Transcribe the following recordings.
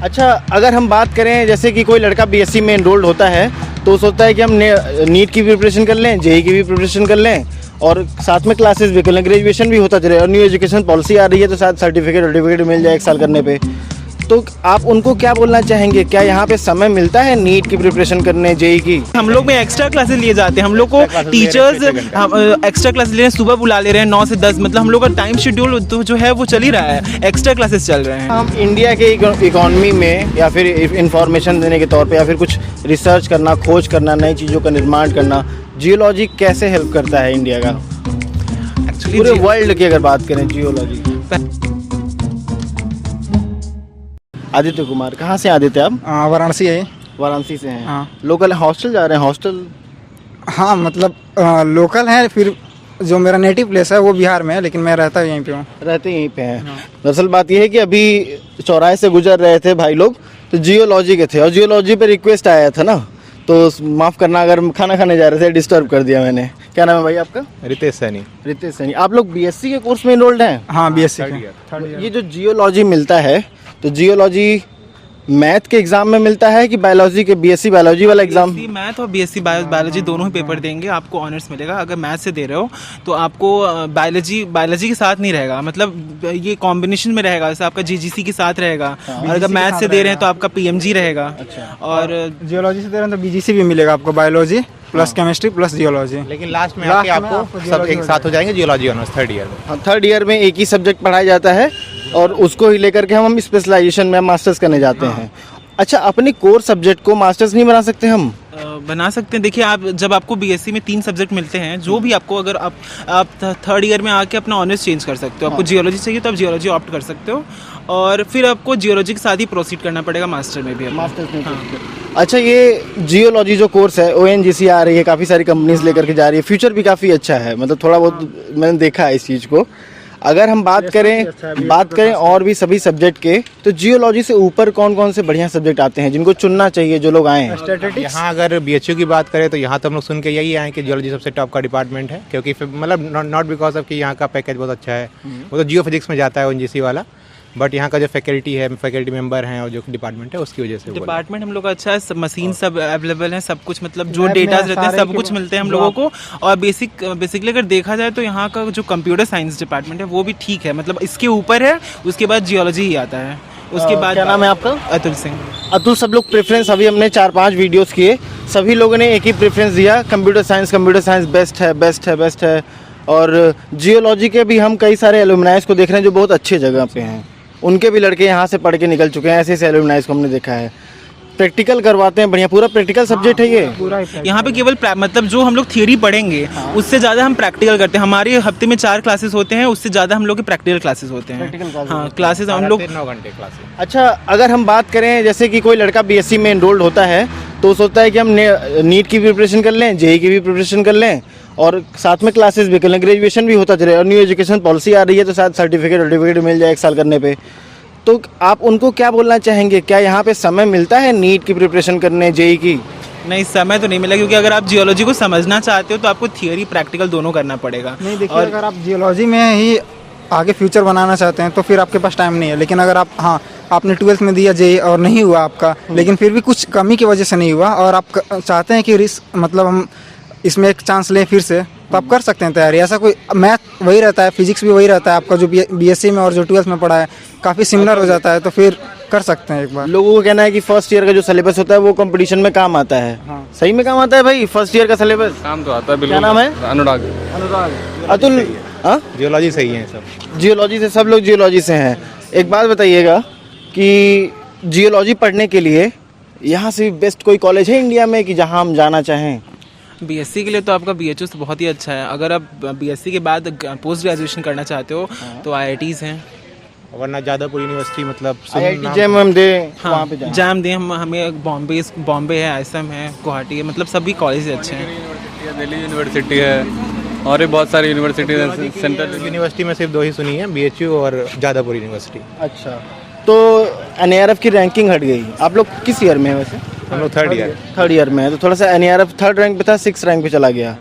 अच्छा, अगर हम बात करें जैसे कि कोई लड़का बीएससी में एनरोल्ड होता है तो सोचता है कि हम नीट की भी प्रिपरेशन कर लें, जेई की भी प्रिपरेशन कर लें और साथ में क्लासेस भी कर लें, ग्रेजुएशन भी होता चले और न्यू एजुकेशन पॉलिसी आ रही है तो शायद सर्टिफिकेट मिल जाए 1 साल करने पे। तो आप उनको क्या बोलना चाहेंगे, क्या यहाँ पे समय मिलता है नीट की प्रिपरेशन करने, जेई की? हम लोग में एक्स्ट्रा क्लासेस लिए जाते हैं, हम लोग को टीचर्स एक्स्ट्रा क्लासेस ले रहे हैं, सुबह बुला ले रहे हैं 9 से 10, मतलब हम लोग का टाइम शेड्यूल तो जो है वो चल ही रहा है, एक्स्ट्रा क्लासेस चल रहे हैं। हम इंडिया के इकोनॉमी में या फिर इंफॉर्मेशन देने के तौर पे या फिर कुछ रिसर्च करना, खोज करना, नई चीज़ों का निर्माण करना, जियोलॉजी कैसे हेल्प करता है इंडिया का? एक्चुअली पूरे वर्ल्ड की अगर बात करें जियोलॉजी। आदित्य कुमार, कहाँ से आदित्य आप? वाराणसी है। वाराणसी से हैं? हाँ। लोकल हॉस्टल जा रहे हैं? हॉस्टल? हाँ, मतलब लोकल है, फिर जो मेरा नेटिव प्लेस है वो बिहार में है, लेकिन मैं रहता यहीं पे हूँ। रहते यहीं पे हैं। दरअसल बात यह है कि अभी चौराहे से गुजर रहे थे भाई लोग तो जियोलॉजी के थे और जियोलॉजी पे रिक्वेस्ट आया था ना, तो माफ़ करना अगर खाना खाने जा रहे थे डिस्टर्ब कर दिया मैंने। क्या नाम है भाई आपका? रितेश सैनी। रितेश सैनी। आप लोग बीएससी के कोर्स में इनरोल्ड हैं? हाँ, बीएससी ये जो जियोलॉजी मिलता है तो जियोलॉजी मैथ के एग्जाम में मिलता है कि बायोलॉजी के, बीएससी बायोलॉजी वाला एग्जाम? मैथ और बीएससी बायोलॉजी दोनों ही पेपर देंगे, आपको ऑनर्स मिलेगा। अगर मैथ से दे रहे हो तो आपको बायोलॉजी के साथ नहीं रहेगा, मतलब ये कॉम्बिनेशन में रहेगा, जैसे आपका जीजीसी के साथ रहेगा। और अगर मैथ से दे रहे हैं तो आपका पीएमजी रहेगा। और जियोलॉजी से दे रहे हैं तो बीजीसी भी मिलेगा आपको, biology plus chemistry plus geology. लेकिन लास्ट में आके आपको सब एक साथ हो जाएंगे जियोलॉजी ऑनर्स थर्ड ईयर में। हाँ, थर्ड ईयर में एक ही सब्जेक्ट पढ़ाया जाता है और उसको ही लेकर के हम स्पेशलाइजेशन में मास्टर्स करने जाते हैं। अच्छा, अपने कोर सब्जेक्ट को मास्टर्स नहीं बना सकते हम? बना सकते हैं। देखिए, आप जब आपको बीएससी में 3 सब्जेक्ट मिलते हैं, जो भी आपको, अगर आप थर्ड ईयर में आके अपना ऑनर्स चेंज कर सकते हो। आपको जियोलॉजी चाहिए तो आप जियोलॉजी ऑप्ट कर सकते हो और फिर आपको जियोलॉजी के साथ ही प्रोसीड करना पड़ेगा मास्टर में भी। मास्टर्स में। अच्छा, ये जियोलॉजी जो कोर्स है ओएनजीसी आ रही है, काफ़ी सारी कंपनीज लेकर के जा रही है, फ्यूचर भी काफ़ी अच्छा है, मतलब थोड़ा बहुत मैंने देखा है इस चीज़ को। अगर हम बात करें और भी सभी सब्जेक्ट के, तो जियोलॉजी से ऊपर कौन कौन से बढ़िया सब्जेक्ट आते हैं जिनको चुनना चाहिए जो लोग आए हैं? यहाँ अगर बीएचयू की बात करें तो यहाँ तो हम लोग सुन के यही आए कि जियोलॉजी सबसे टॉप का डिपार्टमेंट है, क्योंकि मतलब नॉट बिकॉज ऑफ कि यहाँ का पैकेज बहुत अच्छा है, वो तो जियो फिजिक्स में जाता है ओएनजीसी वाला, बट यहाँ का जो फैकल्टी है, फैकल्टी मेंबर हैं और जो डिपार्टमेंट है उसकी वजह से डिपार्टमेंट हम लोग का अच्छा है, सब मशीन सब अवेलेबल है, सब कुछ, मतलब जो डेटा रहते हैं सब कुछ मिलते हैं हम लोगों को। और बेसिकली अगर देखा जाए तो यहाँ का जो कंप्यूटर साइंस डिपार्टमेंट है वो भी ठीक है, मतलब इसके ऊपर है, उसके बाद जियोलॉजी ही आता है। उसके बाद क्या नाम है आपका? अतुल सिंह। अतुल, सब लोग प्रेफरेंस, अभी हमने 4-5 वीडियोस किए, सभी लोगों ने एक ही प्रेफरेंस दिया, कंप्यूटर साइंस बेस्ट है। और जियोलॉजी के भी हम कई सारे एलुमनाइज को देख रहे हैं जो बहुत अच्छे जगह पे हैं, उनके भी लड़के यहाँ से पढ़ के निकल चुके हैं, ऐसे एलुमनाइज को हमने देखा है। प्रैक्टिकल करवाते हैं बढ़िया, पूरा प्रैक्टिकल सब्जेक्ट है ये। यहाँ पे केवल मतलब जो हम लोग थियरी पढ़ेंगे उससे ज़्यादा हम प्रैक्टिकल करते हैं। हमारे हफ्ते में 4 क्लासेस होते हैं, उससे ज़्यादा हम लोग के प्रैक्टिकल क्लासेस होते हैं। हाँ, क्लासेस हम लोग 9 घंटे क्लासेस। अच्छा, अगर हम बात करें जैसे कि कोई लड़का बीएससी में एनरोल्ड होता है तो सोचता है कि हम नीट की भी प्रिपरेशन कर लें, जेई की भी प्रिपरेशन कर लें और साथ में क्लासेस भी कर लें, ग्रेजुएशन भी होता चले और न्यू एजुकेशन पॉलिसी आ रही है तो शायद सर्टिफिकेट मिल जाए 1 साल करने पे। तो आप उनको क्या बोलना चाहेंगे, क्या यहाँ पे समय मिलता है नीट की प्रिपरेशन करने, जेई की? नहीं, समय तो नहीं मिला, क्योंकि अगर आप जियोलॉजी को समझना चाहते हो तो आपको थियरी प्रैक्टिकल दोनों करना पड़ेगा। नहीं, देखिए, अगर आप जियोलॉजी में ही आगे फ्यूचर बनाना चाहते हैं तो फिर आपके पास टाइम नहीं है। लेकिन अगर आप, हाँ, आपने 12th में दिया जेई और नहीं हुआ आपका, लेकिन फिर भी कुछ कमी की वजह से नहीं हुआ और आप चाहते हैं कि रिस्क, मतलब हम इसमें एक चांस लें फिर से, तो आप कर सकते हैं तैयारी। ऐसा कोई, मैथ वही रहता है, फिजिक्स भी वही रहता है आपका जो बीएससी में और जो 12th में पढ़ा है, काफ़ी सिमिलर हो जाता है, तो फिर कर सकते हैं एक बार। लोगों को कहना है कि फर्स्ट ईयर का जो सिलेबस होता है वो कंपटीशन में काम आता है। हाँ। सही में काम आता है भाई फर्स्ट ईयर का सिलेबस? काम तो आता है बिल्कुल। क्या नाम है? अनुराग। अतुल, जियोलॉजी सही है सब। जियोलॉजी से, सब लोग जियोलॉजी से हैं। एक बात बताइएगा कि जियोलॉजी पढ़ने के लिए यहाँ से बेस्ट कोई कॉलेज है इंडिया में कि जहाँ हम जाना चाहें? बीएससी के लिए तो आपका बीएचयू तो बहुत ही अच्छा है। अगर आप बीएससी के बाद पोस्ट ग्रेजुएशन करना चाहते हो तो आईआईटीज़ हैं, वरना जादवपुर यूनिवर्सिटी, मतलब IIT जैम हम दे, वहाँ पे जाएं। जैम दे, हमें बॉम्बे है, आईएसएम है, गुवाहाटी है, मतलब सभी कॉलेज अच्छे हैं। दिल्ली यूनिवर्सिटी है और भी बहुत सारी यूनिवर्सिटी है। सेंट्रल यूनिवर्सिटी में सिर्फ 2 ही सुनी है, बीएचयू और जादवपुर यूनिवर्सिटी। अच्छा, तो एनएआरएफ की रैंकिंग हट गई। आप लोग किस ईयर में है वैसे? हम लोग थर्ड ईयर में है, तो थोड़ा सा एनएआरएफ 3rd रैंक पे था, 6th रैंक पे चला गया।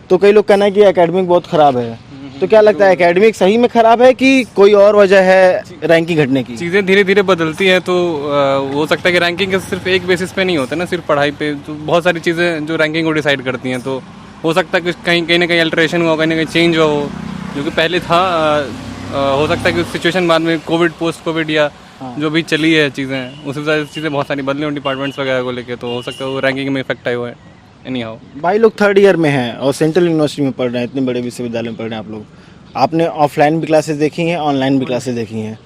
तो कई लोग कहना है कि एकेडमिक बहुत ख़राब है, तो क्या लगता है एकेडमिक सही में खराब है कि कोई और वजह है रैंकिंग घटने की? चीज़ें धीरे धीरे बदलती हैं, तो हो सकता है कि रैंकिंग सिर्फ एक बेसिस पे नहीं होता ना, सिर्फ पढ़ाई पे, तो बहुत सारी चीज़ें जो रैंकिंग को डिसाइड करती हैं। तो हो सकता है कि कहीं ना कहीं अल्टरेशन हुआ, कहीं ना कहीं चेंज हुआ हो, जो कि पहले था। हो सकता है कि सिचुएशन बाद में कोविड, पोस्ट कोविड या जो भी चली है चीज़ें, उस वजह से चीज़ें बहुत सारी बदली हुई डिपार्टमेंट्स वगैरह को लेके, तो हो सकता है वो रैंकिंग में इफेक्ट आया हुआ है। एनी हाउ भाई लोग 3rd ईयर में हैं और सेंट्रल यूनिवर्सिटी में पढ़ रहे हैं, इतने बड़े विश्वविद्यालय में पढ़ रहे हैं आप लोग। आपने ऑफलाइन भी क्लासेस देखी हैं, ऑनलाइन भी क्लासेस देखी हैं,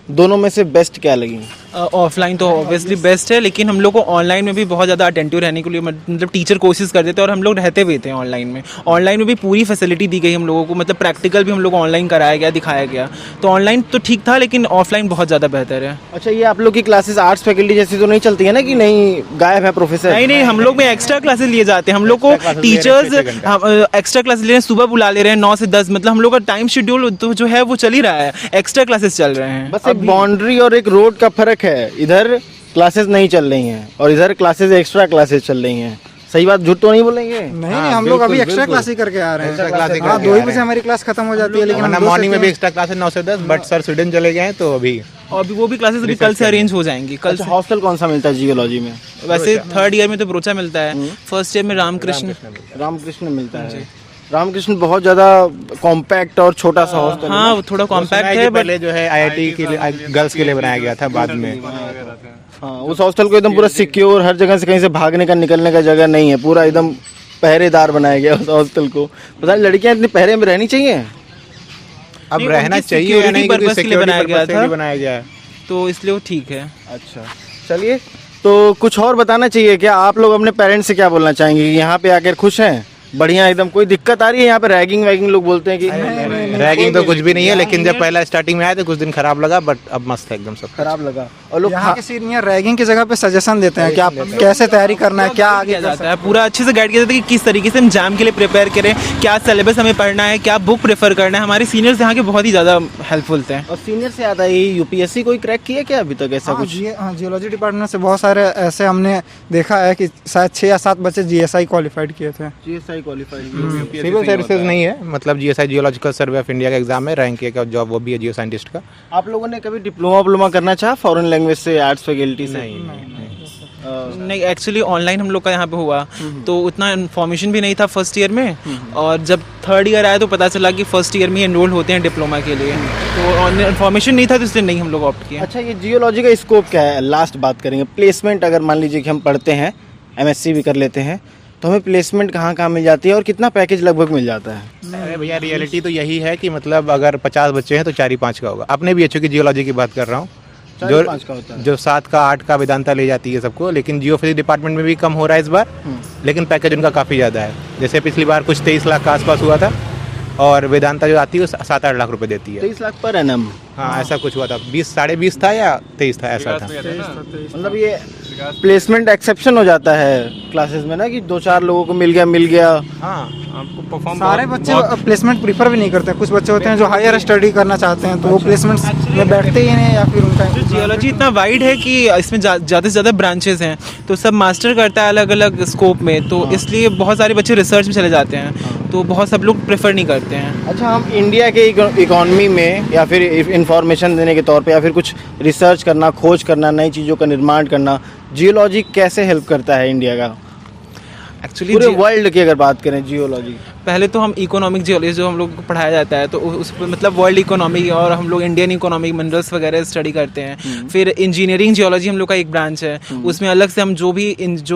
दोनों में से बेस्ट क्या लगी? ऑफलाइन तो ऑब्वियसली बेस्ट है, लेकिन हम लोग को ऑनलाइन में भी बहुत ज़्यादा अटेंटिव रहने के लिए मतलब टीचर कोशिश कर देते हैं और हम लोग रहते भी थे ऑनलाइन में। ऑनलाइन में भी पूरी फैसिलिटी दी गई हम लोगों को, मतलब प्रैक्टिकल भी हम लोग को ऑनलाइन कराया गया, दिखाया गया। तो ऑनलाइन तो ठीक था, लेकिन ऑफलाइन बहुत ज़्यादा बेहतर है। अच्छा, ये आप लोग की क्लासेस आर्ट्स फैकल्टी जैसी तो नहीं चलती है ना कि नहीं गायब है प्रोफेसर? नहीं, हम लोग में एक्स्ट्रा क्लासेस लिए जाते हैं। हम लोग को टीचर्स एक्स्ट्रा क्लासेस ले रहे हैं, सुबह बुला ले रहे हैं 9 से 10, मतलब हम लोग का टाइम शेड्यूल तो जो है वो चल ही रहा है, एक्स्ट्रा क्लासेस चल रहे हैं। बस एक बाउंड्री और एक रोड का फर्क है, इधर क्लासेस नहीं चल रही हैं और इधर क्लासेस एक्स्ट्रा क्लासेस चल रही हैं। सही बात, झूठ तो नहीं बोलेंगे? नहीं, हम लोग अभी एक्स्ट्रा क्लास ही करके आ रहे हैं। हाँ, 2 ही बजे हमारी क्लास खत्म हो जाती है, लेकिन मॉर्निंग में भी एक्स्ट्रा क्लास है 9 से 10, बट सर स्वीडन चले गए हैं तो अभी और भी वो भी क्लासेस अभी कल से अरेंज हो जाएंगी। कल से हॉस्टल कौन सा मिलता है जियोलॉजी में? वैसे 3rd ईयर में तो ब्रोचा मिलता है, 1st ईयर में रामकृष्ण मिलता है। रामकृष्ण बहुत ज्यादा कॉम्पैक्ट और छोटा सा हॉस्टल। हाँ, वो थोड़ा कॉम्पैक्ट है, पहले जो है IIT के लिए गर्ल्स के लिए बनाया गया था, बाद में हाँ, उस हॉस्टल को एकदम पूरा सिक्योर, हर जगह से कहीं से भागने का निकलने का जगह नहीं है, पूरा एकदम पहरेदार बनाया गया उस हॉस्टल को। पता नहीं लड़कियां इतने पहरे में रहनी चाहिए? अब रहना चाहिए या नहीं, क्योंकि सिक्योरिटी बनाया गया पर्पस से भी बनाया गया है, तो इसलिए वो ठीक है। अच्छा, चलिए, तो कुछ और बताना चाहिए क्या? आप लोग अपने पेरेंट्स से क्या बोलना चाहेंगे कि यहाँ पे आकर खुश हैं, बढ़िया एकदम? कोई दिक्कत आ रही है यहाँ पे? रैगिंग वैगिंग लोग बोलते हैं कि रैगिंग तो कुछ भी नहीं है, लेकिन जब पहला स्टार्टिंग में आया तो कुछ दिन खराब लगा, बट अब मस्त है एकदम सब। खराब लगा? और लोग यहाँ के सीनियर रैगिंग की जगह पे सजेशन देते हैं कि आप कैसे तैयारी करना है, क्या आगे किया जाता है, पूरा अच्छे से गाइड किया जाता है कि किस तरीके से हम एग्जाम के लिए प्रिपेयर करें, क्या सिलेबस हमें पढ़ना है, क्या बुक प्रेफर करना है। हमारे सीनियर्स यहाँ के बहुत ही ज़्यादा हेल्पफुल थे। और सीनियर से आता है UPSC कोई क्रैक किया क्या अभी तक ऐसा कुछ? हाँ, जियोलॉजी डिपार्टमेंट से बहुत सारे ऐसे हमने देखा है कि शायद 6 या 7 बच्चे GSI क्वालिफाइड किए थे। GSI qualified? सिविल सर्विसेज नहीं है, मतलब GSI geological survey of India का एग्जाम है, रैंक का जॉब वो भी है जियो साइंटिस्ट का। आप लोगों ने कभी डिप्लोमा करना चाहा फॉरेन लैंग्वेज से, आर्ट्स फैकल्टी से? नहीं, एक्चुअली ऑनलाइन हम लोग का यहाँ पे हुआ, तो उतना इन्फॉर्मेशन भी नहीं था 1st ईयर में, और जब 3rd ईयर आया तो पता चला कि 1st ईयर में एनरोल होते हैं डिप्लोमा के लिए, तो इन्फॉर्मेशन नहीं था, तो इसलिए नहीं हम लोग ऑप्ट किया। अच्छा, ये जियोलॉजी का स्कोप क्या है? लास्ट बात करेंगे प्लेसमेंट। अगर मान लीजिए कि हम पढ़ते हैं, MSc भी कर लेते हैं, तो हमें प्लेसमेंट कहाँ मिल जाती है और कितना पैकेज लगभग मिल जाता है? अरे भैया, रियलिटी तो यही है कि मतलब अगर 50 बच्चे हैं तो 4 ही 5 का होगा। अपने भी अच्छे की जियोलॉजी की बात कर रहा हूँ, जो 7 का 8 का वेदांता ले जाती है सबको, लेकिन जियो फिजिक्स डिपार्टमेंट में भी कम हो रहा है इस बार, लेकिन पैकेज उनका काफ़ी ज़्यादा है। जैसे पिछली बार कुछ 23 लाख का आसपास हुआ था, और वेदांता जो आती है वो 7-8 लाख रुपए देती है। 23 लाख पर एनम? हाँ, ऐसा कुछ हुआ था, 20 साढ़े 20 था या 23 था, ऐसा था। मतलब ये प्लेसमेंट एक्सेप्शन हो जाता है क्लासेस में ना, कि 2-4 लोगों को मिल गया। हाँ, आपको परफॉर्म सारे बच्चे प्लेसमेंट प्रीफर भी नहीं करते। कुछ बच्चे होते हैं जो हायर स्टडी करना चाहते हैं, तो वो प्लेसमेंट्स में बैठते ही नहीं, या फिर उनका जियोलॉजी इतना वाइड है कि इसमें ज़्यादा से ज़्यादा ब्रांचेस हैं, तो सब मास्टर करता है अलग अलग स्कोप में, तो इसलिए बहुत सारे बच्चे रिसर्च में चले जाते हैं, तो बहुत सब लोग प्रेफर नहीं करते हैं। अच्छा, हम इंडिया के इकोनॉमी में या फिर इंफॉर्मेशन देने के तौर पे या फिर कुछ रिसर्च करना, खोज करना, नई चीज़ों का निर्माण करना, जियोलॉजी कैसे हेल्प करता है इंडिया का? एक्चुअली पूरे वर्ल्ड की अगर बात करें जियोलॉजी, पहले तो हम इकोनॉमिक जियोलॉजी जो हम लोग को पढ़ाया जाता है, तो उस मतलब वर्ल्ड इकोनॉमी, और हम लोग इंडियन इकोनॉमिक मिनरल्स वगैरह स्टडी करते हैं। फिर इंजीनियरिंग जियोलॉजी हम लोग का एक ब्रांच है, उसमें अलग से हम जो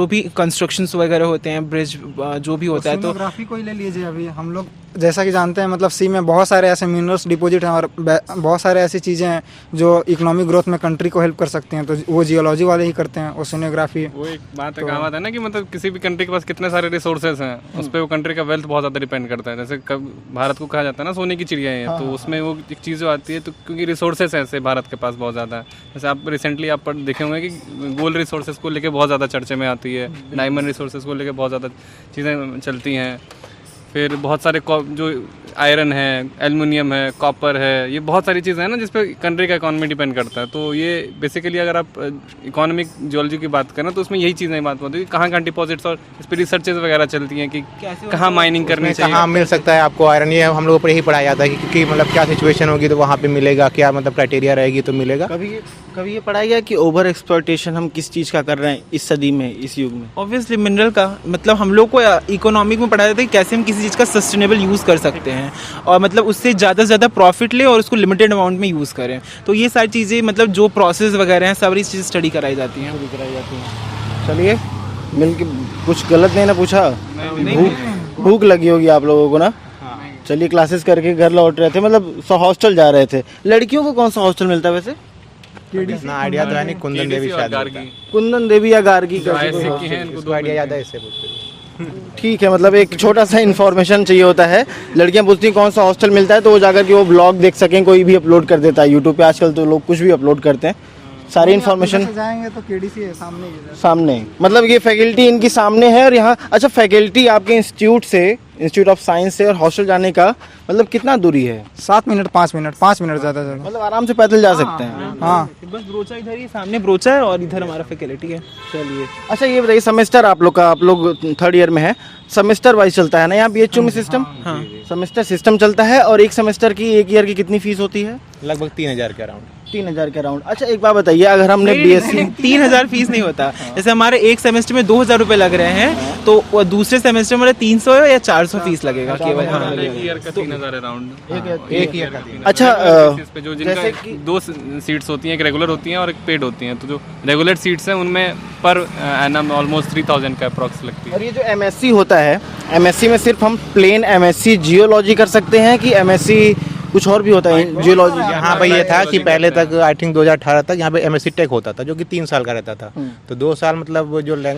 भी कंस्ट्रक्शंस वगैरह होते हैं, ब्रिज जो भी होता है, तो सोनोग्राफी को ही ले लीजिए। अभी हम लोग जैसा कि जानते हैं, मतलब सी में बहुत सारे ऐसे मिनरल्स डिपॉजिट हैं और बहुत सारे ऐसी चीज़ें हैं जो इकोनॉमिक ग्रोथ में कंट्री को हेल्प कर सकती हैं, तो वो जियोलॉजी वाले ही करते हैं। ओशिनोग्राफी, वो एक बात है, कहावत है ना कि मतलब किसी भी कंट्री के पास कितने सारे रिसोर्सेज हैं, उस पर वो कंट्री का वेल्थ बहुत ज़्यादा डिपेंड करता है। जैसे भारत को कहा जाता है ना सोने की चिड़िया है, तो उसमें वो एक चीज़ जो आती है, तो क्योंकि रिसोर्सेज ऐसे भारत के पास बहुत ज़्यादा है। जैसे आप रिसेंटली आप देखे होंगे कि गोल्ड रिसोर्सेज को लेकर बहुत ज़्यादा चर्चे में आती है, डायमंड रिसोर्सेज को लेकर बहुत ज़्यादा चीज़ें चलती हैं। फिर बहुत सारे जो आयरन है, एल्युमिनियम है, कॉपर है, ये बहुत सारी चीज़ें हैं ना जिस पे कंट्री का इकोनॉमी डिपेंड करता है। तो ये बेसिकली अगर आप इकोनॉमिक जियोलॉजी की बात करें तो उसमें यही चीज़ें बात होती है कि कहाँ डिपॉजिट्स और इस पर रिसर्चेज वगैरह चलती हैं कि कहाँ माइनिंग करनी चाहिए, कहाँ मिल सकता है आपको आयरन। ये हम लोगों पर यही पढ़ाया जाता है कि मतलब क्या सिचुएशन होगी तो वहाँ पे मिलेगा, क्या मतलब क्राइटेरिया रहेगी तो मिलेगा। कभी ये पढ़ाया गया कि ओवर एक्सप्लॉयटेशन हम किस चीज़ का कर रहे हैं इस सदी में, इस युग में? ऑब्वियसली मिनरल का, मतलब हम लोग को इकोनॉमिक में पढ़ाया जाता है कि कैसे हम किसी चीज़ का सस्टेनेबल यूज़ कर सकते हैं और मतलब उससे ज़्यादा से ज़्यादा प्रॉफिट ले और उसको लिमिटेड अमाउंट में यूज़ करें। तो ये सारी चीज़ें मतलब जो प्रोसेस वगैरह हैं सारी चीज़ें स्टडी कराई जाती हैं। चलिए मिलके, कुछ गलत नहीं ना पूछा? भूख लगी होगी आप लोगों को ना? चलिए क्लासेस करके घर लौट रहे थे, मतलब हॉस्टल जा रहे थे। लड़कियों को कौन सा हॉस्टल मिलता है वैसे? इतना आइडिया तो है नहीं, कुंदन देवी शायद होता है। कुंदन देवी या गार्गी का उसको आइडिया ज़्यादा है इससे पूछते। ठीक है, मतलब एक छोटा सा इन्फॉर्मेशन चाहिए होता है। लड़कियां पूछती हैं कौन सा हॉस्टल मिलता है तो वो जाकर के वो ब्लॉग देख सकें, कोई भी अपलोड कर देता है यूट्यूब पे। आजकल तो लोग कुछ भी अपलोड करते हैं, सारी इन्फॉर्मेशन जाएंगे तो केडीसी है सामने। मतलब ये फैकल्टी इनकी सामने है और यहाँ अच्छा फैकल्टी आपके इंस्टीट्यूट ऑफ साइंस से और हॉस्टल जाने का मतलब कितना दूरी है? 7 मिनट 5 मिनट 5 मिनट ज़्यादा ज़्यादा, मतलब आराम से पैदल जा सकते हैं। हाँ बस ब्रोचा इधर ही सामने ब्रोचा है और इधर हमारा फैकल्टी है। चलिए अच्छा ये बताइए, सेमेस्टर आप लोग 3rd ईयर में है, सेमेस्टर वाइज चलता है ना यहाँ बीएचयू में सिस्टम? हाँ सेमेस्टर सिस्टम चलता है। और एक सेमेस्टर की, एक ईयर की कितनी फीस होती है? लगभग 3000 के अराउंड। 3000 के अराउंड। अच्छा एक बात बताइए, अगर हमने बीएससी 3000 फीस नहीं होता, जैसे हमारे एक सेमेस्टर में 2000 रुपए लग रहे हैं तो वो दूसरे सेमेस्टर में 300 या 400 फीस लगेगा केवल। हाँ एक ईयर का 3000 अराउंड, एक ईयर का। अच्छा पे जो जिनका दो सीट्स होती हैं, एक रेगुलर होती हैं और एक पेड होती हैं। तो जो रेगुलर सीट्स हैं उनमें पर एनम ऑलमोस्ट 3000 का अप्रॉक्स लगती है। और ये जो एमएससी होता है, एमएससी में सिर्फ हम प्लेन एमएससी जियोलॉजी कर सकते हैं कि एमएससी कुछ और भी होता है जियोलॉजी? यहाँ पे ये था कि पहले तक आई थिंक 2018 तक यहाँ पे एमएससी टेक होता था जो कि 3 साल का रहता था। तो 2 साल मतलब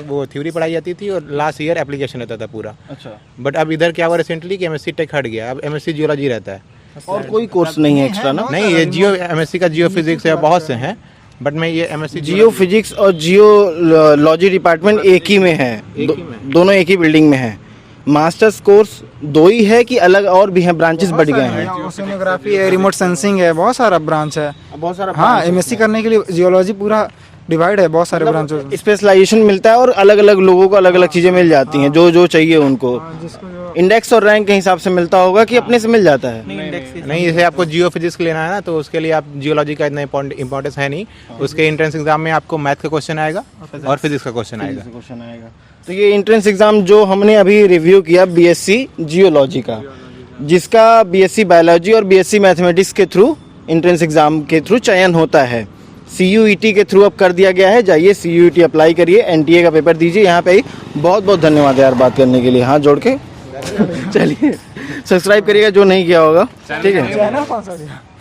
वो थ्योरी पढ़ाई जाती थी और लास्ट ईयर एप्लीकेशन रहता था पूरा। अच्छा। बट अब इधर क्या हुआ रिसेंटली कि एमएससी टेक हट गया, अब एमएससी जियोलॉजी रहता है। और कोई कोर्स नहीं है एक्स्ट्रा ना? नहीं, ये जियो एमएससी का जियो फिजिक्स है, बहुत से हैं, बट मैं ये एमएससी जियो फिजिक्स और जियोलॉजी डिपार्टमेंट एक ही में है, दोनों एक ही बिल्डिंग में है। मास्टर्स कोर्स 2 ही है कि अलग और भी हैं, ब्रांचेस बढ़ गए हैं? ओशिनोग्राफी है, रिमोट सेंसिंग है, बहुत सारा ब्रांच है। बहुत सारा। हाँ एमएससी करने के लिए जियोलॉजी पूरा डिवाइड है, बहुत सारे ब्रांचेस। स्पेशलाइजेशन मिलता है और अलग अलग लोगों को अलग अलग चीजें मिल जाती हैं जो चाहिए उनको। इंडेक्स और रैंक के हिसाब से मिलता होगा कि अपने से मिल जाता है? नहीं, जैसे आपको जियो फिजिक्स लेना है ना तो उसके लिए आप जियोलॉजी का इतना इंपॉर्टेंस है नहीं। उसके एंट्रेंस एग्जाम में आपको मैथ का क्वेश्चन आएगा और फिजिक्स का क्वेश्चन आएगा। तो ये एंट्रेंस एग्जाम जो हमने अभी रिव्यू किया बीएससी जियोलॉजी का, जिसका बीएससी बायोलॉजी और बीएससी मैथमेटिक्स के थ्रू एंट्रेंस एग्जाम के थ्रू चयन होता है, CUET के थ्रू अब कर दिया गया है। जाइए CUET अप्लाई करिए, NTA का पेपर दीजिए। यहाँ पे ही बहुत बहुत धन्यवाद यार बात करने के लिए, हाथ जोड़ के। चलिए सब्सक्राइब करिएगा जो नहीं किया होगा, ठीक है?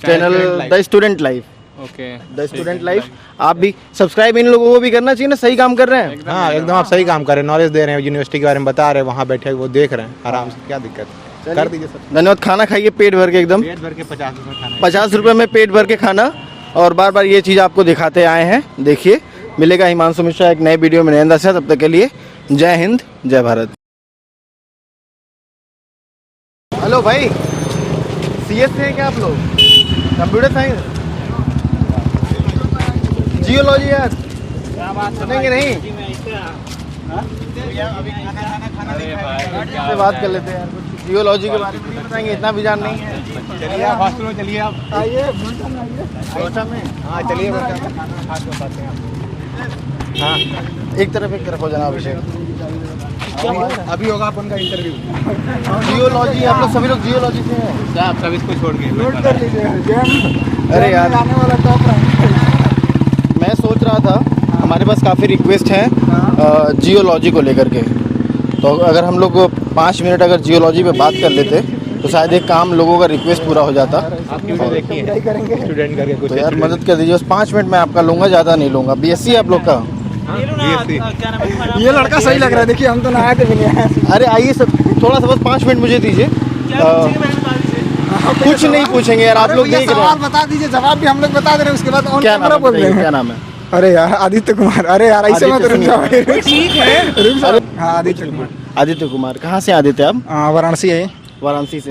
Channel the student life. Okay, the student life. आप भी सब्सक्राइब इन लोगों को भी करना चाहिए ना, सही काम कर रहे हैं। हाँ एकदम आप सही काम कर रहे हैं, नॉलेज दे रहे हैं, यूनिवर्सिटी के बारे में बता रहे हैं, वहाँ बैठे वो देख रहे हैं आराम से, क्या दिक्कत है? कर दीजिए सब। धन्यवाद। खाना खाइए पेट भर के, एकदम पेट भर के 50 रुपये खाना, 50 रुपये में पेट भर के खाना। और बार बार ये चीज़ आपको दिखाते आए हैं, देखिए। मिलेगा हिमांशु मिश्रा एक नए वीडियो में नए अंदाज से। तब तक के लिए जय हिंद, जय भारत। हेलो भाई, CS से हैं क्या आप लोग? कंप्यूटर साइंस, जियोलॉजी यार सुनेंगे नहीं? से बात कर लेते हैं यार, कुछ जियोलॉजी के बारे में नहीं बताएंगे, इतना भी जान नहीं है। चलिए आप हॉस्टल में चलिए, आप आइए सोचा में। हाँ चलिए हाँ एक तरफ हो जाना अभिषेक। अभी होगा अपन का इंटरव्यू। जियोलॉजी, आप लोग सभी लोग जियोलॉजी से हैं क्या? आप सब इसको छोड़ के नोट कर लीजिए। अरे यार आने वाला टॉप रैंक। मैं सोच रहा था, हमारे पास काफ़ी रिक्वेस्ट हैं जियोलॉजी को लेकर के, तो अगर हम लोग 5 मिनट अगर जियोलॉजी पे बात कर लेते तो शायद एक काम लोगों का रिक्वेस्ट पूरा हो जाता। स्टूडेंट करके कुछ तो यार मदद कर दीजिए, बस 5 मिनट मैं आपका लूँगा, ज़्यादा नहीं लूँगा। BSc आप लोग का? ये लड़का सही लग रहा है, देखिए हम तो नहाए थे भी नहीं आए। अरे आइए सब, थोड़ा सा बस 5 मिनट मुझे दीजिए। कुछ नहीं पूछेंगे यार, आप लोग देख रहे सवाल हैं। बता दीजिए, जवाब भी हम लोग बता दे रहे हैं, उसके बाद ऑन क्या कैमरा नाम बोल है? रहे हैं। क्या नाम है? अरे यार आदित्य कुमार। अरे यार ऐसे मत आदित्य रुक जाओ, सुनील। रुक जाओ। हाँ आदित्य कुमार। आदित्य कुमार, कहाँ से आदित्य आप? वाराणसी है। वाराणसी से हैं।